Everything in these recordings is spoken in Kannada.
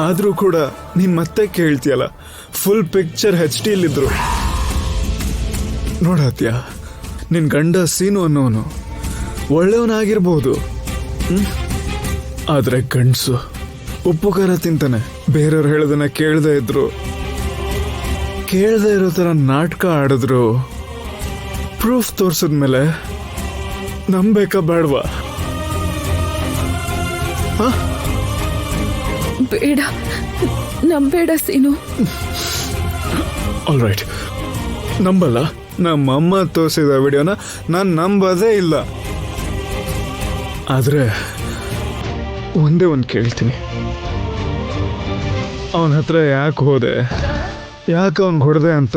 ಆದರೂ ಕೂಡ ನೀನು ಮತ್ತೆ ಕೇಳ್ತೀಯಲ್ಲ, ಫುಲ್ ಪಿಕ್ಚರ್ HD ನೋಡತ್ಯ, ನಿನ್ನ ಗಂಡ ಸೀನು ಅನ್ನೋನು ಒಳ್ಳೆಯವನಾಗಿರ್ಬೋದು, ಆದರೆ ಗಂಡಸು ಉಪ್ಪು ಖಾರ ತಿಂತಾನೆ. ಬೇರೆಯವ್ರು ಹೇಳೋದನ್ನ ಕೇಳದೇ ಇದ್ರು, ಕೇಳದೇ ಇರೋ ಥರ ನಾಟಕ ಆಡಿದ್ರು, ಪ್ರೂಫ್ ತೋರ್ಸಿದ್ಮೇಲೆ ನಂಬೇಕಾ ಬೇಡವಾ? ಬೇಡ, ನಂಬೇಡ ಸೀನು. ಆಲ್ ರೈಟ್, ನಂಬಲ್ಲ. ನಮ್ಮಮ್ಮ ತೋರಿಸಿದ ವಿಡಿಯೋನ ನಾನು ನಂಬೋದೇ ಇಲ್ಲ. ಆದರೆ ಒಂದೇ ಒಂದು ಕೇಳ್ತೀನಿ, ಅವನ ಹತ್ರ ಯಾಕೆ ಹೋದೆ, ಯಾಕೆ ಅವನು ಹೊಡೆದೆ ಅಂತ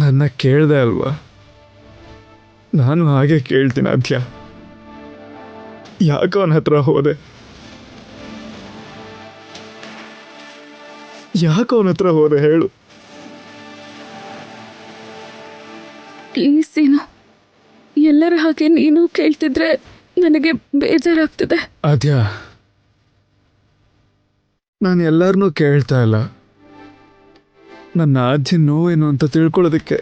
ನನ್ನ ಕೇಳ್ದೆ ಅಲ್ವಾ? ನಾನು ಹಾಗೆ ಕೇಳ್ತೀನಿ ಅದ್ಯ, ಯಾಕೆ ಅವನ ಹತ್ರ ಹೋದೆ, ಯಾಕೆ ಅವನ ಹತ್ರ ಹೋದೆ ಹೇಳು? ಪ್ಲೀಸ್ ಸೀನು, ಎಲ್ಲರ ಹಾಗೆ ನೀನು ಕೇಳ್ತಿದ್ರೆ ನನಗೆ ಬೇಜಾರಾಗ್ತದೆ. ಅದ್ಯ, ನಾನು ಎಲ್ಲರನ್ನೂ ಕೇಳ್ತಾ ಇಲ್ಲ, ನನ್ನ ಆದ್ಯ ನೋವೇನು ಅಂತ ತಿಳ್ಕೊಳ್ಳೋದಕ್ಕೆ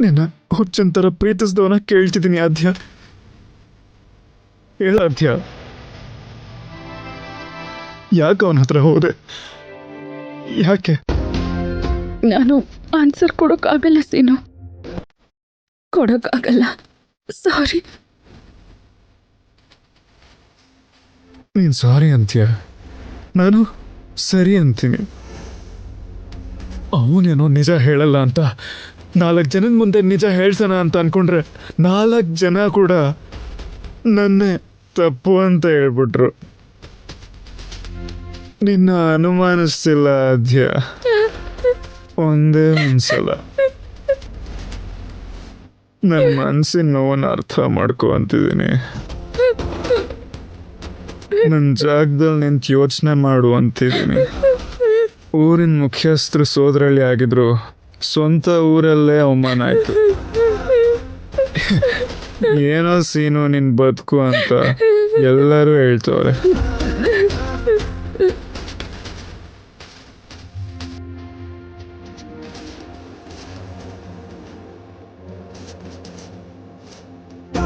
ನಿನ್ನ ಹುಚ್ಚಂತರ ಪ್ರೀತಿಸಿದವನ ಕೇಳ್ತಿದ್ದೀನಿ. ಆದ್ಯ, ಹೇಳ ಆದ್ಯ, ಯಾಕೆ ಅವನ ಹತ್ರ ಹೋದೆ, ಯಾಕೆ? ನಾನು ಆನ್ಸರ್ ಕೊಡೋಕ್ಕಾಗಲ್ಲ ಸೀನು, ಕೊಡೋಕ್ಕಾಗಲ್ಲ. ಸಾರಿ. ನೀನು ಸಾರಿ ಅಂತೀಯ, ನಾನು ಸರಿ ಅಂತೀನಿ. ಅವನೇನೋ ನಿಜ ಹೇಳಲ್ಲ ಅಂತ 4 ಜನದ ಮುಂದೆ ನಿಜ ಹೇಳ್ತಾನ ಅಂತ ಅನ್ಕೊಂಡ್ರೆ 4 ಜನ ಕೂಡ ನನ್ನೇ ತಪ್ಪು ಅಂತ ಹೇಳ್ಬಿಟ್ರು. ನಿನ್ನ ಅನುಮಾನಿಸ್ತಿಲ್ಲ ಅದ್ಯ, ಒಂದೇ ಒಂದ್ಸಲ ನನ್ನ ಮನಸ್ಸಿನ ನೋವನ್ನು ಅರ್ಥ ಮಾಡ್ಕೊ ಅಂತಿದ್ದೀನಿ. ನನ್ನ ಜಾಗದಲ್ಲಿ ನಿಂತು ಯೋಚನೆ ಮಾಡು ಅಂತಿದ್ದೀನಿ. ಊರಿನ ಮುಖ್ಯಸ್ಥರು ಸೋದರಳ್ಳಿ ಆಗಿದ್ರು, ಸ್ವಂತ ಊರಲ್ಲೇ ಅವಮಾನ ಆಯ್ತು. ಏನೋ ಸೀನು ನಿನ್ ಬದುಕು ಅಂತ ಎಲ್ಲರೂ ಹೇಳ್ತವ್ರೆ.